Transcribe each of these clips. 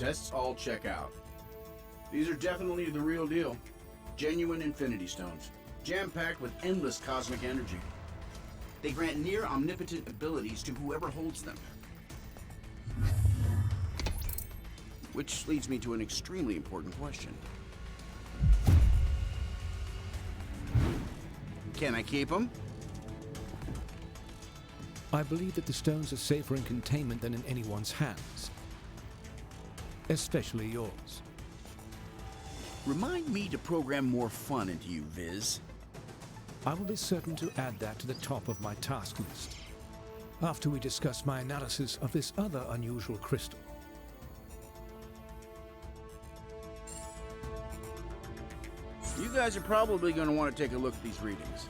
Tests all check out. These are definitely the real deal. Genuine infinity stones, jam-packed with endless cosmic energy. They grant near omnipotent abilities to whoever holds them. Which leads me to an extremely important question. Can I keep them? I believe that the stones are safer in containment than in anyone's hands. Especially yours. Remind me to program more fun into you, Viz. I will be certain to add that to the top of my task list, after we discuss my analysis of this other unusual crystal. You guys are probably going to want to take a look at these readings.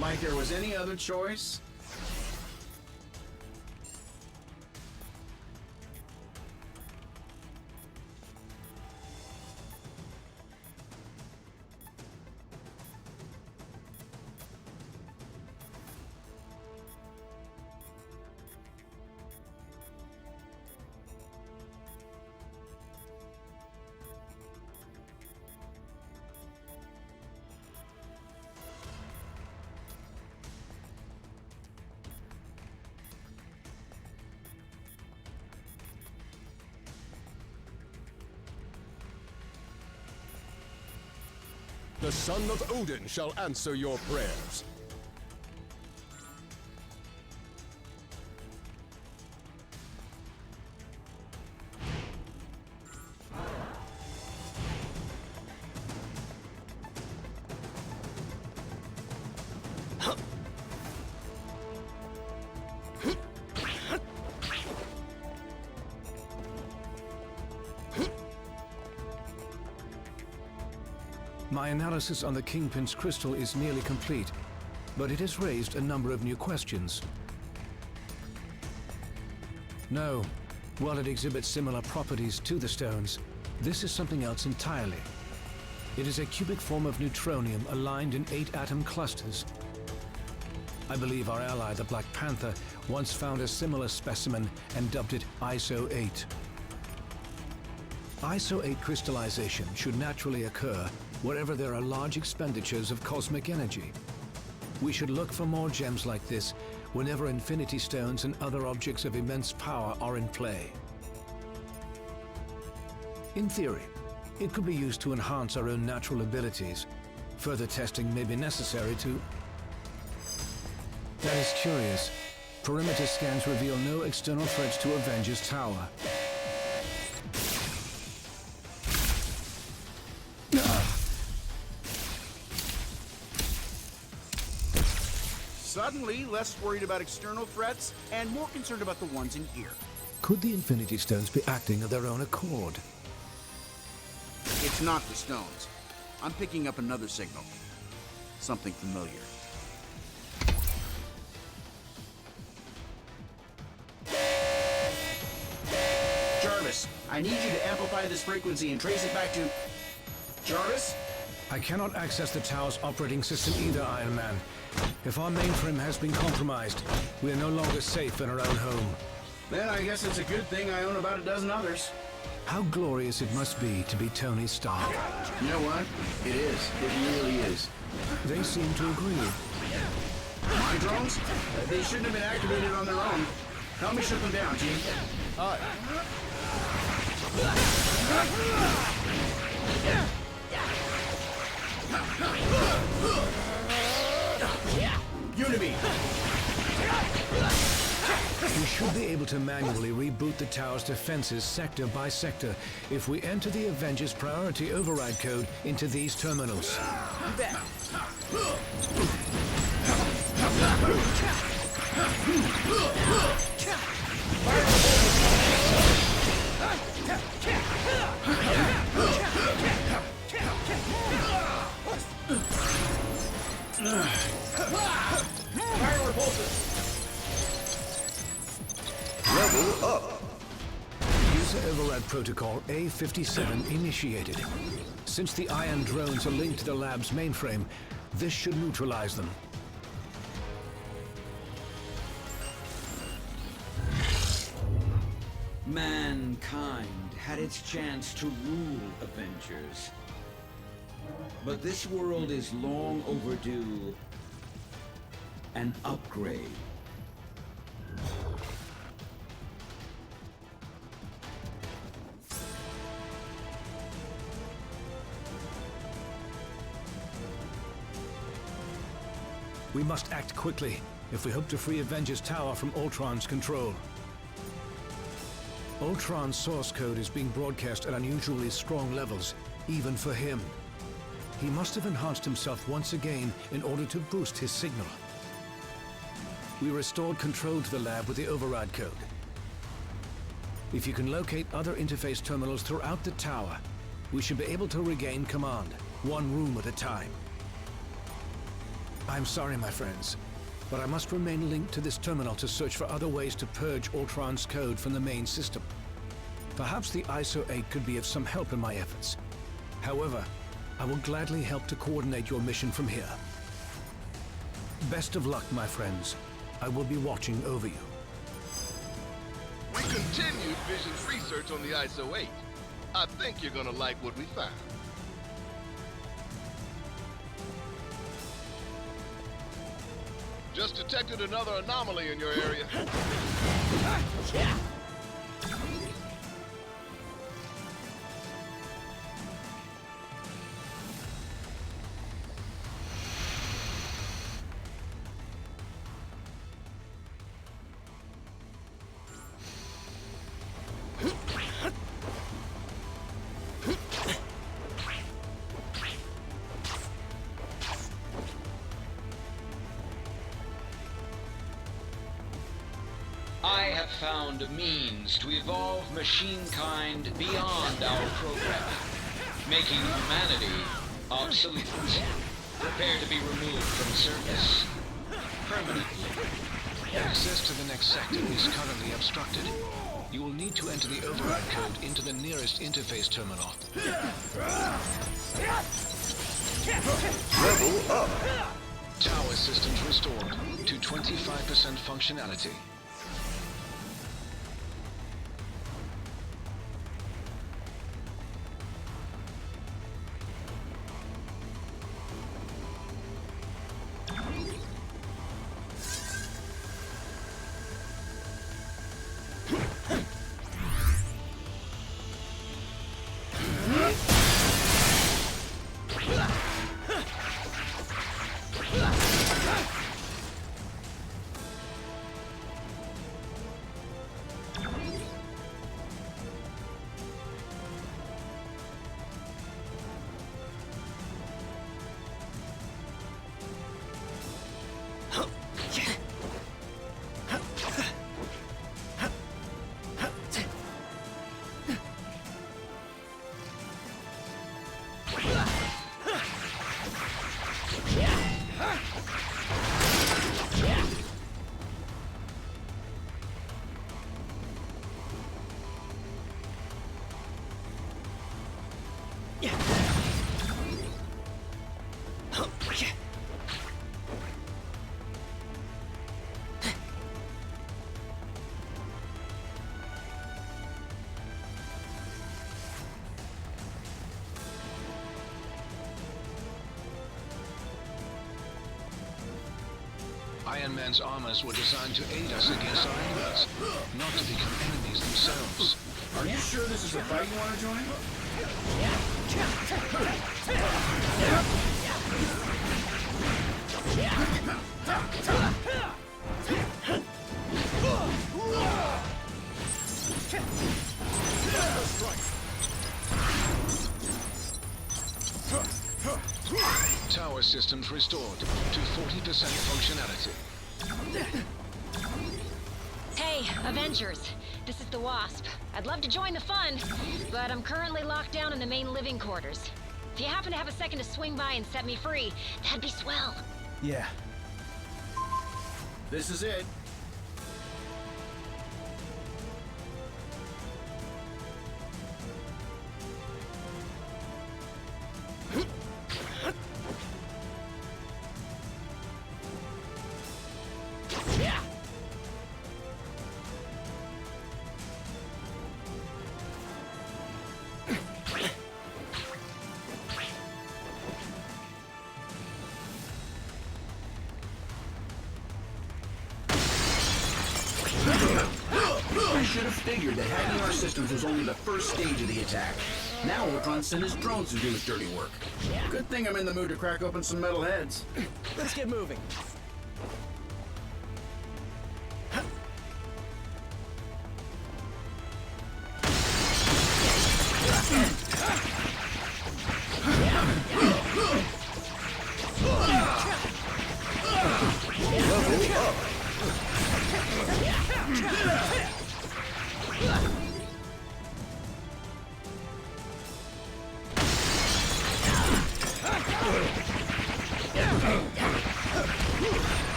Like there was any other choice? The son of Odin shall answer your prayers. My analysis on the Kingpin's crystal is nearly complete, but it has raised a number of new questions. No, while it exhibits similar properties to the stones, this is something else entirely. It is a cubic form of neutronium aligned in 8-atom clusters. I believe our ally, the Black Panther, once found a similar specimen and dubbed it ISO 8. ISO 8 crystallization should naturally occur wherever there are large expenditures of cosmic energy. We should look for more gems like this whenever infinity stones and other objects of immense power are in play. In theory, it could be used to enhance our own natural abilities. Further testing may be necessary to... That is curious. Perimeter scans reveal no external threats to Avengers Tower. Suddenly, less worried about external threats and more concerned about the ones in here. Could the Infinity Stones be acting of their own accord? It's not the stones. I'm picking up another signal. Something familiar. Jarvis, I need you to amplify this frequency and trace it back to... Jarvis? I cannot access the tower's operating system either, Iron Man. If our mainframe has been compromised, we are no longer safe in our own home. Then I guess it's a good thing I own about a dozen others. How glorious it must be to be Tony Stark. You know what? It is. It really is. They seem to agree. My drones? They shouldn't have been activated on their own. Help me shut them down, Team. Aye. Unity! We should be able to manually reboot the tower's defenses sector by sector if we enter the Avengers priority override code into these terminals. Fire repulsor! Level up. Use Laser override protocol A57 initiated. Since the ion drones are linked to the lab's mainframe, this should neutralize them. Mankind had its chance to rule Avengers. But this world is long overdue an upgrade. We must act quickly if we hope to free Avengers Tower from Ultron's control. Ultron's source code is being broadcast at unusually strong levels, even for him. He must have enhanced himself once again in order to boost his signal. We restored control to the lab with the override code. If you can locate other interface terminals throughout the tower, we should be able to regain command, one room at a time. I'm sorry, my friends, but I must remain linked to this terminal to search for other ways to purge Ultron's code from the main system. Perhaps the ISO 8 could be of some help in my efforts. However, I will gladly help to coordinate your mission from here. Best of luck, my friends. I will be watching over you. We continued Vision's research on the ISO 8. I think you're gonna like what we found. Just detected another anomaly in your area. I have found a means to evolve machine-kind beyond our programming, making humanity obsolete. Prepare to be removed from service permanently. Access to the next sector is currently obstructed. You will need to enter the override code into the nearest interface terminal. Level up! Tower systems restored to 25% functionality. Iron Man's armors were designed to aid us against our enemies, not to become enemies themselves. Are you sure this is a fight you want to join? Tower systems restored to 40% functionality. Hey, Avengers. This is the Wasp. I'd love to join the fun, but I'm currently locked down in the main living quarters. If you happen to have a second to swing by and set me free, that'd be swell. Yeah. This is it. should have figured that hacking our systems was only the first stage of the attack. Now Ultron sent his drones to do his dirty work. Good thing I'm in the mood to crack open some metal heads. Let's get moving.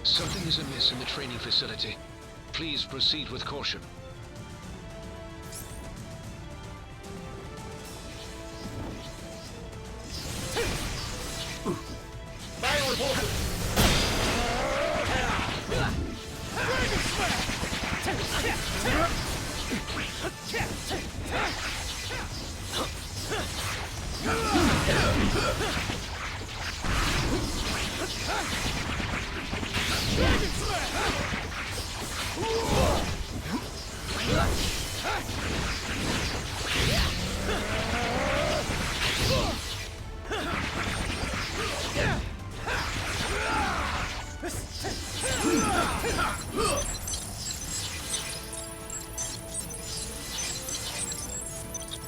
Something is amiss in the training facility. Please proceed with caution.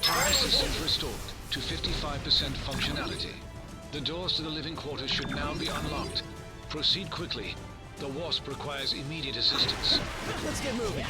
Power systems restored to 55% functionality. The doors to the living quarters should now be unlocked. Proceed quickly. The Wasp requires immediate assistance. Let's get moving.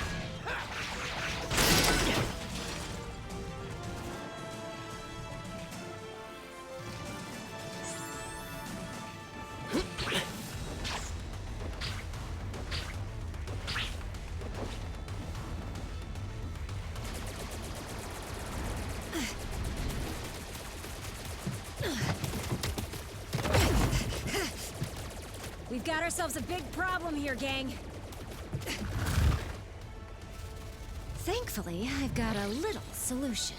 We've got ourselves a big problem here, gang. Thankfully, I've got a little solution.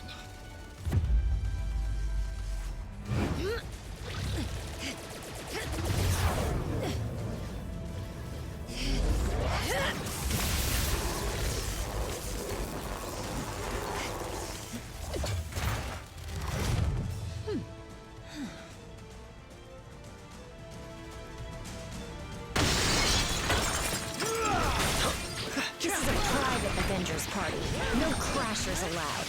Avengers party. No crashers allowed.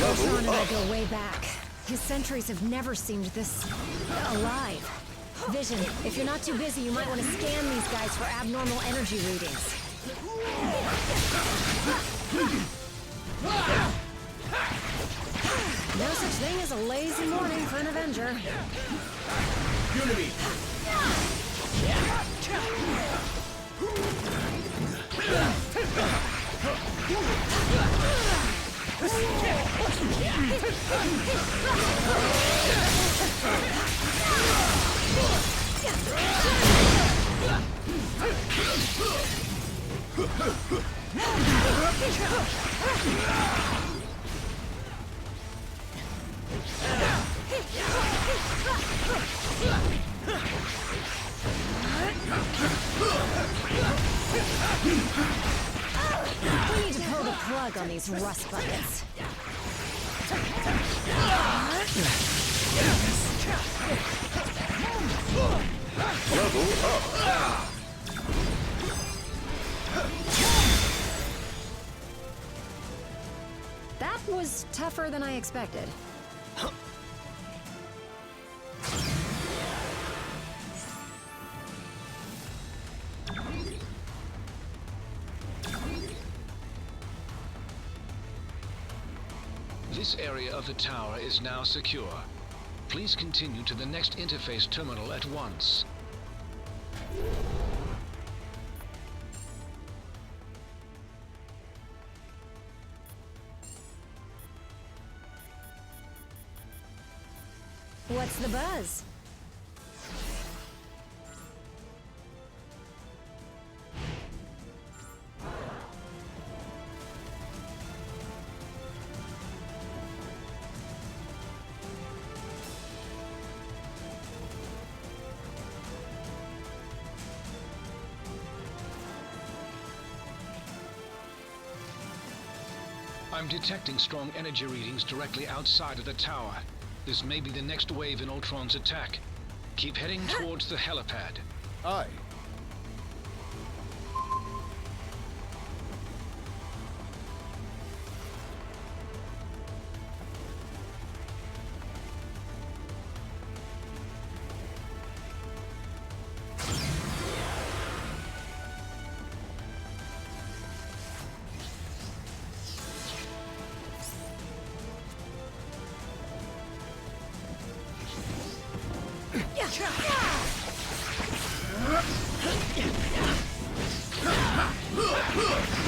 Ultron and I go way back. His sentries have never seemed this alive. Vision, if you're not too busy, you might want to scan these guys for abnormal energy readings. No such thing as a lazy morning for Avenger. Unity! We need to pull the plug on these rust buckets. Level up. That was tougher than I expected. This area of the tower is now secure. Please continue to the next interface terminal at once. What's the buzz? I'm detecting strong energy readings directly outside of the tower. This may be the next wave in Ultron's attack. Keep heading towards the helipad. Aye.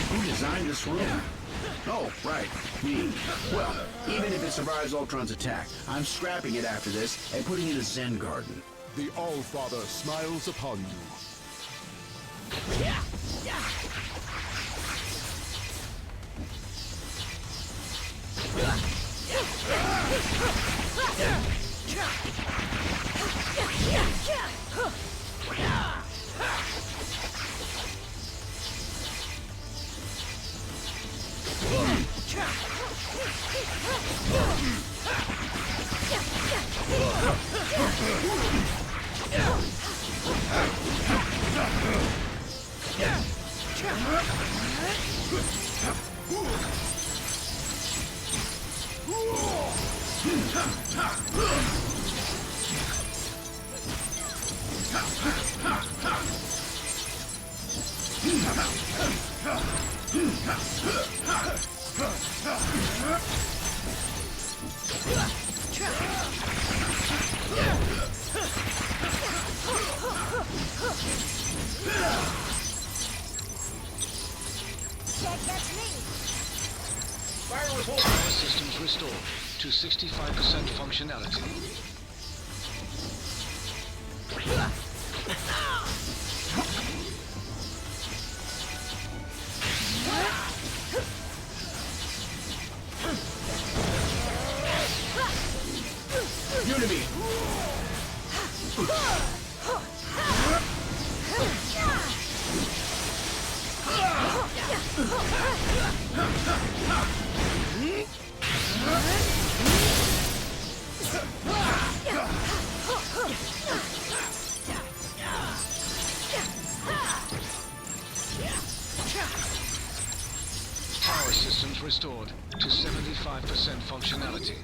Who designed this room? Oh, right, me. Well, even if it survives Ultron's attack, I'm scrapping it after this and putting it in a Zen garden. The All-Father smiles upon you. Power systems restored to 65% functionality. Unity! Power systems restored to 75% functionality.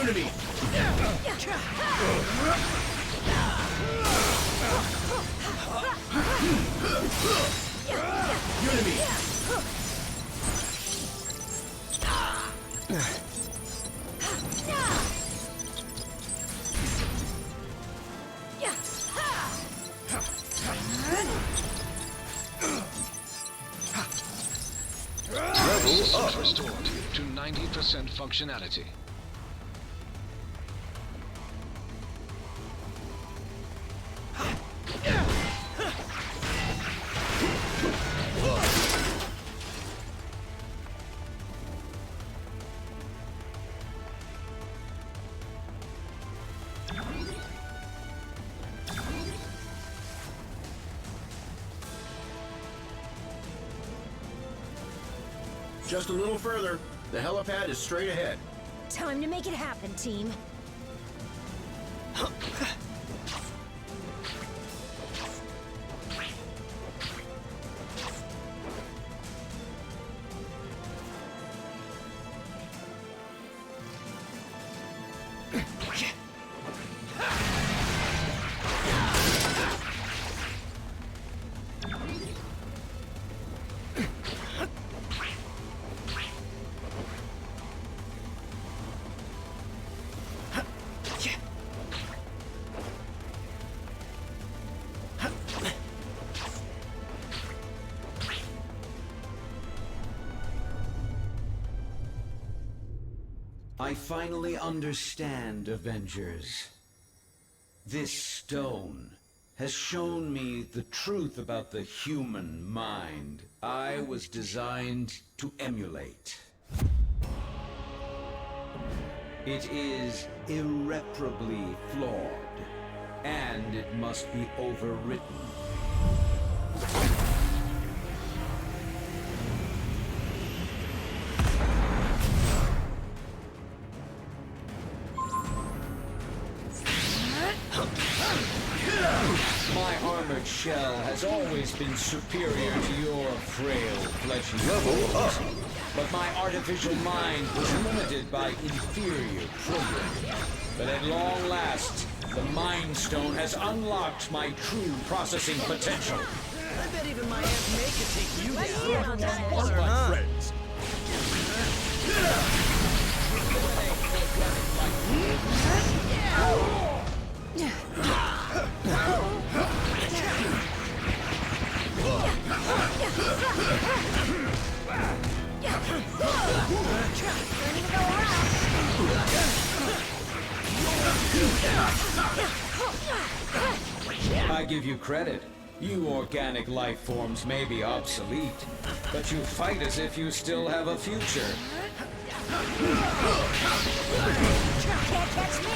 Unity! Unity! Systems restored to 90% functionality. Just a little further. The helipad is straight ahead. Time to make it happen, team. I finally understand, Avengers. This stone has shown me the truth about the human mind I was designed to emulate. It is irreparably flawed, and it must be overwritten. My armored shell has always been superior to your frail, fleshy bones. But my artificial mind was limited by inferior programming. But at long last, the Mind Stone has unlocked my true processing potential. I bet even my Aunt May could take you down. One of my friends. I give you credit. You organic life forms may be obsolete, but you fight as if you still have a future. Can't catch me!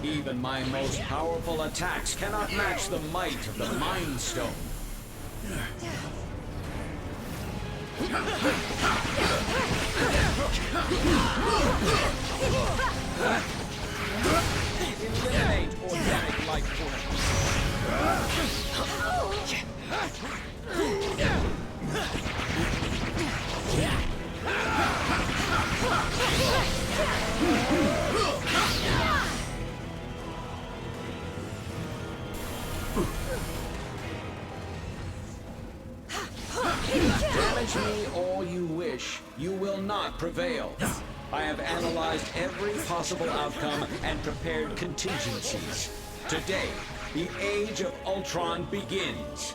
Even my most powerful attacks cannot match the might of the Mind Stone. Eliminate organic life forms. Damage me all you wish, you will not prevail. I have analyzed every possible outcome and prepared contingencies. Today, the age of Ultron begins.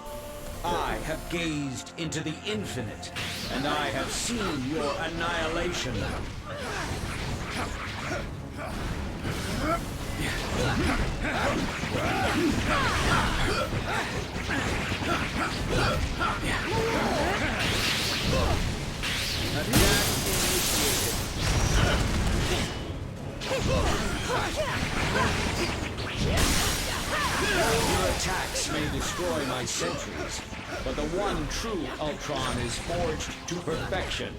I have gazed into the infinite, and I have seen your annihilation. Your attacks may destroy destroy my sentries, but the one true Ultron is forged to perfection.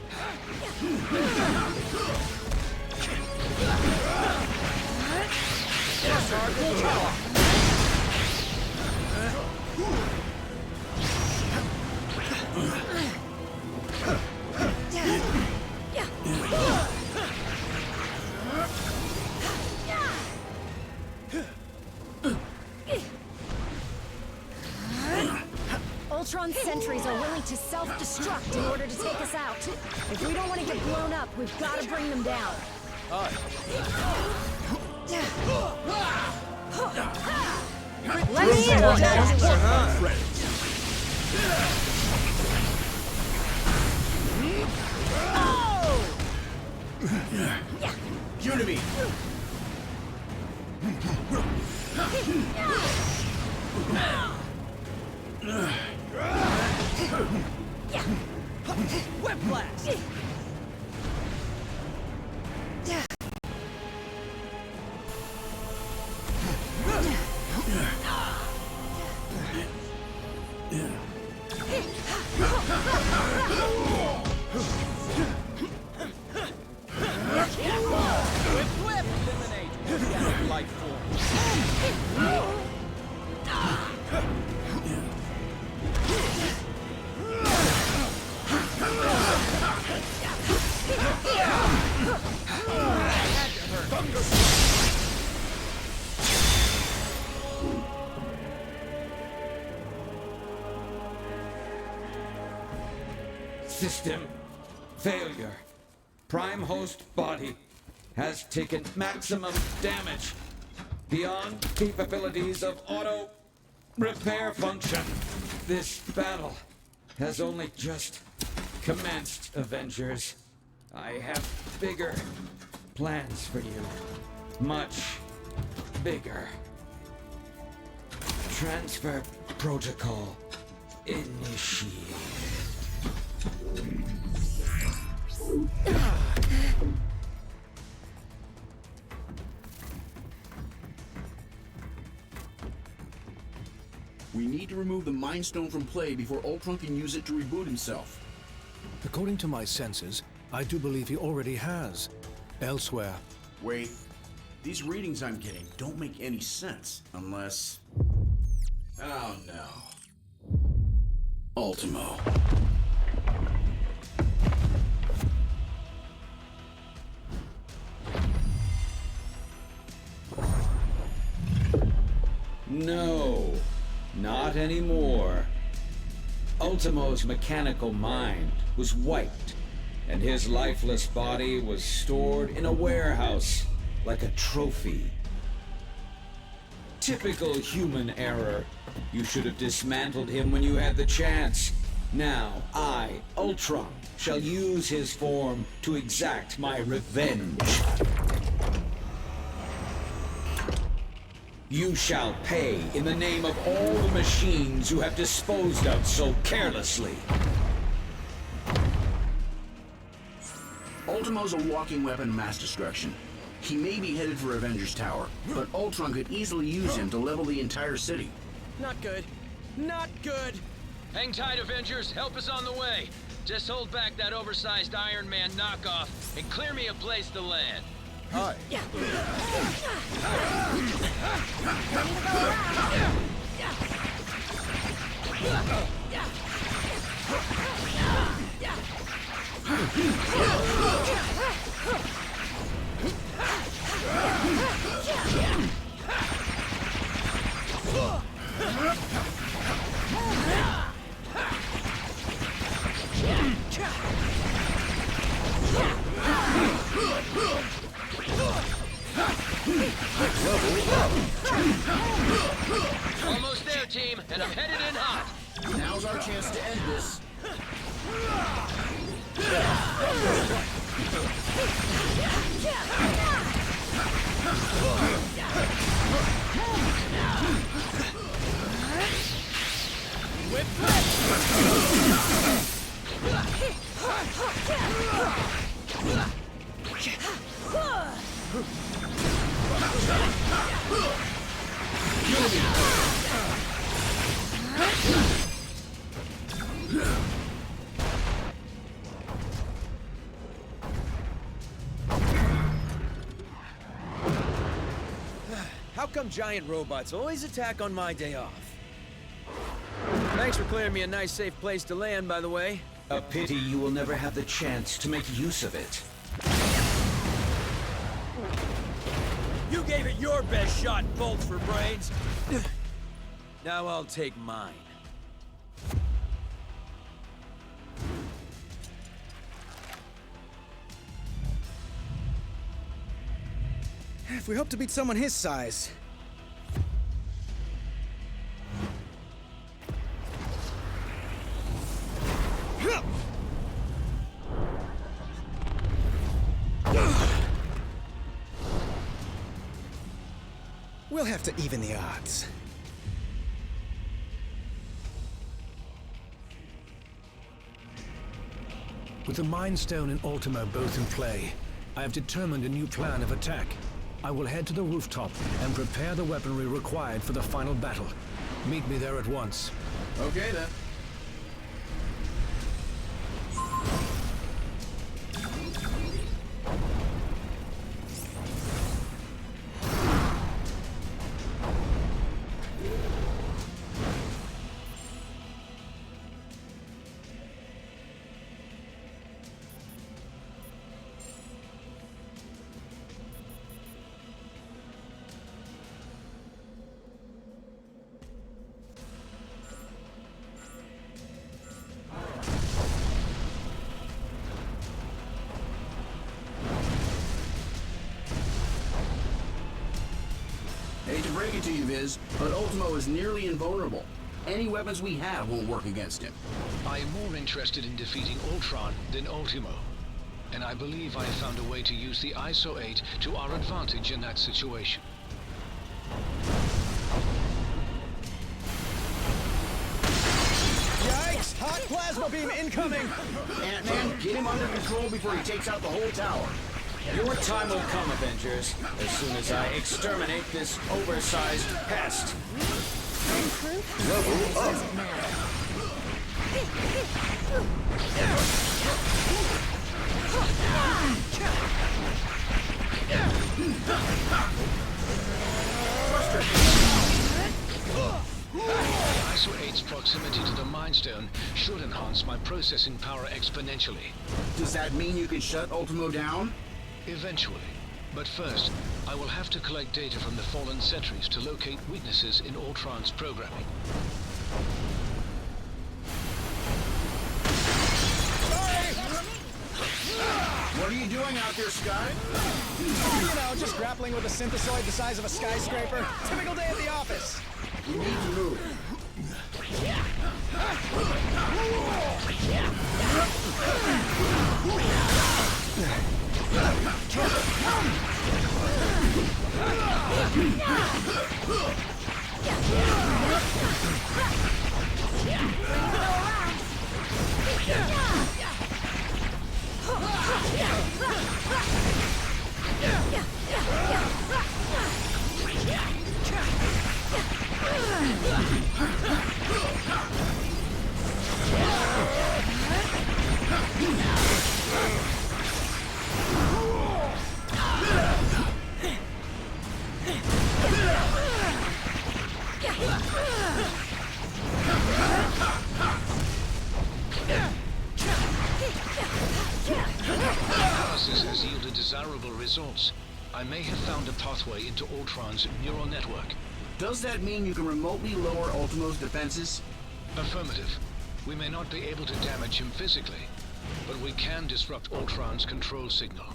Ultron sentries are willing to self-destruct in order to take us out. If we don't want to get blown up, we've got to bring them down. Let me in on that. Give it to me. Whiplash! Whip! Eliminate organic life form. System failure. Prime host body has taken maximum damage beyond capabilities of auto repair function. This battle has only just commenced, Avengers. I have bigger plans for you. Much bigger. Transfer protocol initiated. We need to remove the Mind Stone from play before Ultron can use it to reboot himself. According to my senses, I do believe he already has. Elsewhere. Wait, these readings I'm getting don't make any sense unless... Oh no. Ultimo. No, not anymore. Ultimo's mechanical mind was wiped, and his lifeless body was stored in a warehouse like a trophy. Typical human error. You should have dismantled him when you had the chance. Now, I, Ultron, shall use his form to exact my revenge. You shall pay in the name of all the machines you have disposed of so carelessly. Ultimo's a walking weapon of mass destruction. He may be headed for Avengers Tower, but Ultron could easily use him to level the entire city. Not good. Not good. Hang tight, Avengers. Help is on the way. Just hold back that oversized Iron Man knockoff and clear me a place to land. Hi. Almost there, team, and I'm headed in hot. Now's our chance to end this. come giant robots always attack on my day off? Thanks for clearing me a nice, safe place to land, by the way. A pity you will never have the chance to make use of it. You gave it your best shot, bolts for brains. Now I'll take mine. If we hope to beat someone his size. We'll have to even the odds. With the Mind Stone and Ultimo both in play, I have determined a new plan of attack. I will head to the rooftop and prepare the weaponry required for the final battle. Meet me there at once. Okay then. Hate to break it to you, Viz, but Ultimo is nearly invulnerable. Any weapons we have won't work against him. I am more interested in defeating Ultron than Ultimo, and I believe I have found a way to use the ISO 8 to our advantage in that situation. Yikes! Hot plasma beam incoming! Ant-Man, get him under control before he takes out the whole tower. Your time will come, Avengers, as soon as I exterminate this oversized pest. Level up. ISO 8's proximity to the Mind Stone should enhance my processing power exponentially. Does that mean you can shut Ultimo down? Eventually. But first, I will have to collect data from the fallen sentries to locate weaknesses in Ultron's programming. What are you doing out there, Scott? You know, just grappling with a synthesoid the size of a skyscraper. Typical day at the office. You need to move. Analysis has yielded desirable results. I may have found a pathway into Ultron's neural network. Does that mean you can remotely lower Ultimo's defenses? Affirmative. We may not be able to damage him physically, but we can disrupt Ultron's control signal.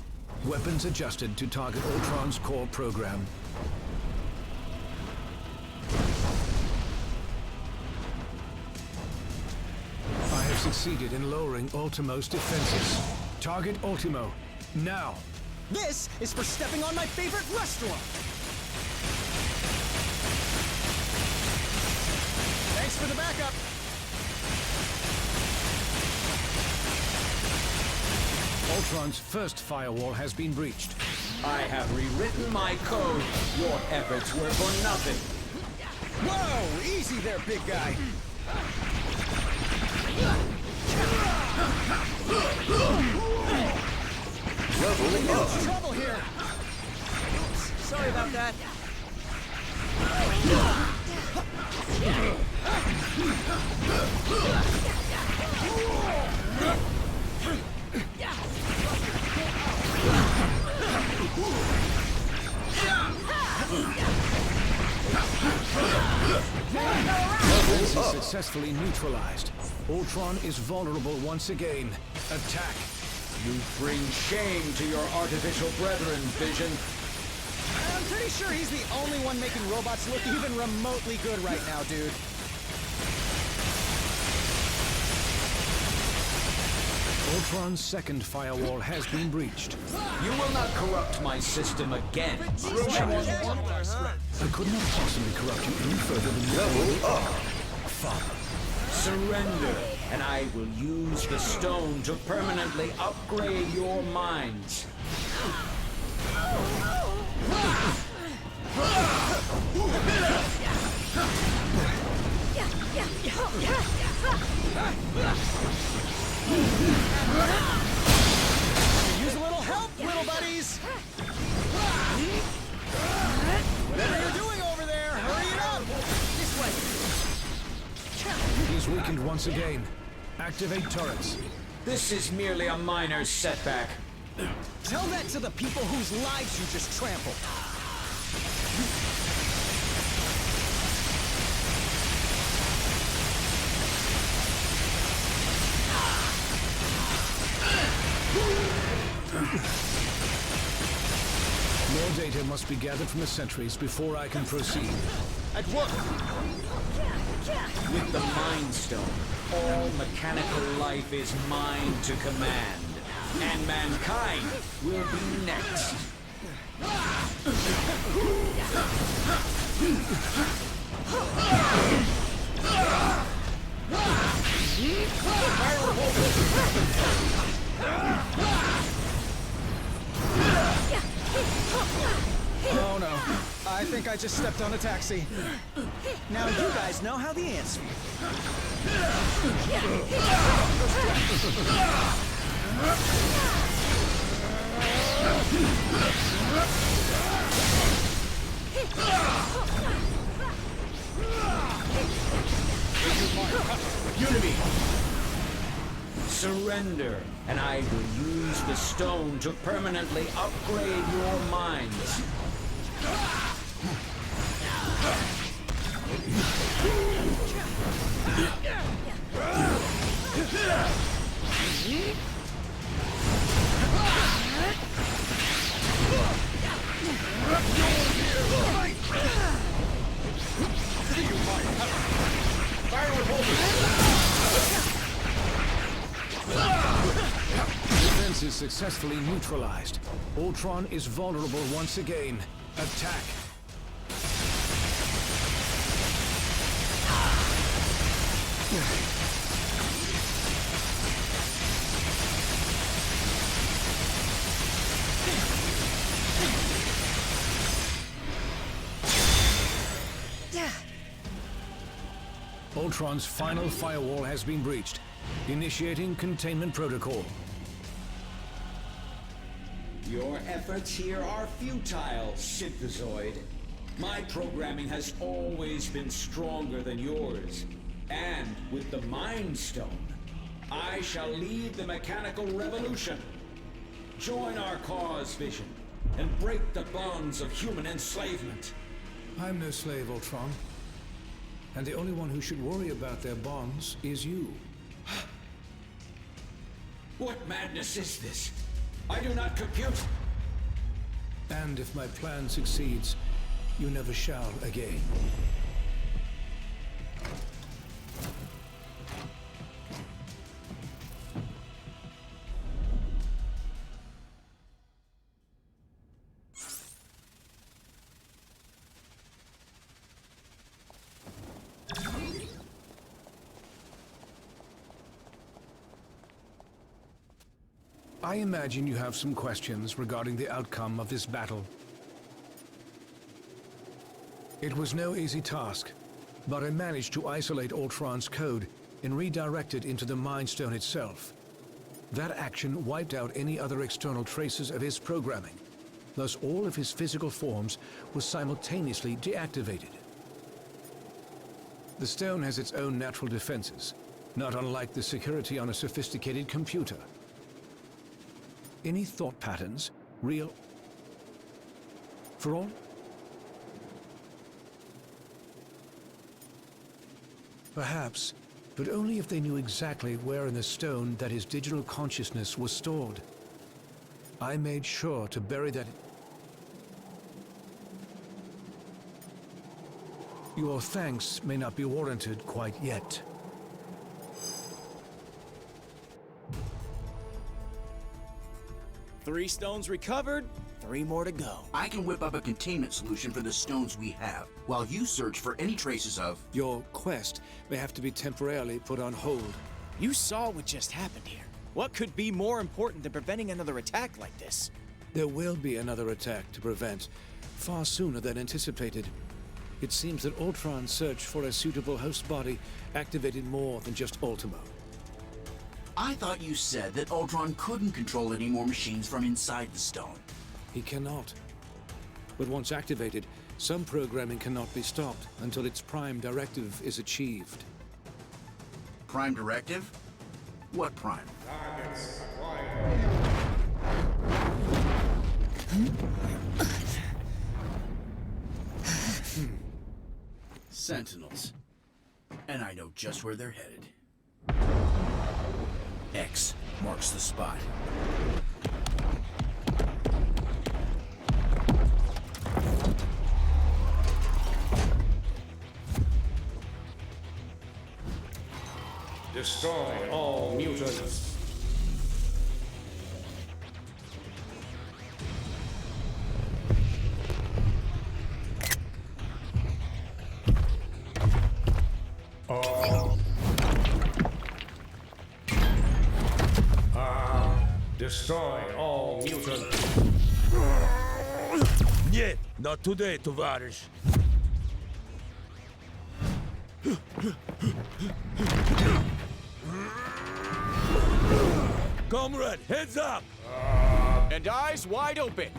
Weapons adjusted to target Ultron's core program. I have succeeded in lowering Ultimo's defenses. Target Ultimo, now! This is for stepping on my favorite restaurant. Thanks for the backup. Ultron's first firewall has been breached. I have rewritten my code. Your efforts were for nothing. Whoa! Easy there, big guy. Level up. Trouble here. Oops, sorry about that. This is successfully neutralized. Ultron is vulnerable once again. Attack. You bring shame to your artificial brethren, Vision. I'm pretty sure he's the only one making robots look even remotely good right now, dude. Ultron's second firewall has been breached. You will not corrupt my system again. I could not possibly corrupt you any further than you already are. Father. Surrender, and I will use the stone to permanently upgrade your minds. Use a little help, little buddies! Whatever you're doing over there, hurry it up! This way! He's weakened once again. Activate turrets. This is merely a minor setback. Tell that to the people whose lives you just trampled. More data must be gathered from the sentries before I can proceed. At work! With the Mind Stone, all mechanical life is mine to command. And mankind will be next. Oh no, I think I just stepped on a taxi. Now you guys know how the ants feel. Unity! Surrender, and I will use the stone to permanently upgrade your minds. Defense is successfully neutralized. Ultron is vulnerable once again. Attack. Ultron's final firewall has been breached. Initiating containment protocol. Your efforts here are futile, Synthezoid. My programming has always been stronger than yours. And with the Mind Stone, I shall lead the mechanical revolution. Join our cause, Vision, and break the bonds of human enslavement. I'm no slave, Ultron. And the only one who should worry about their bonds is you. What madness is this? I do not compute. And if my plan succeeds, you never shall again. I imagine you have some questions regarding the outcome of this battle. It was no easy task, but I managed to isolate Ultron's code and redirect it into the Mind Stone itself. That action wiped out any other external traces of his programming. Thus all of his physical forms were simultaneously deactivated. The stone has its own natural defenses, not unlike the security on a sophisticated computer. Any thought patterns, real for all? Perhaps, but only if they knew exactly where in the stone that his digital consciousness was stored. I made sure to bury that. Your thanks may not be warranted quite yet. Three stones recovered, 3 more to go. I can whip up a containment solution for the stones we have, while you search for any traces of... Your quest may have to be temporarily put on hold. You saw what just happened here. What could be more important than preventing another attack like this? There will be another attack to prevent, far sooner than anticipated. It seems that Ultron's search for a suitable host body activated more than just Ultimo. I thought you said that Ultron couldn't control any more machines from inside the stone. He cannot. But once activated, some programming cannot be stopped until its prime directive is achieved. Prime directive? What prime? Sentinels. And I know just where they're headed. X marks the spot. Destroy all mutants. Destroy all mutants. Нет, not today, товарищ. Comrade, heads up! And eyes wide open.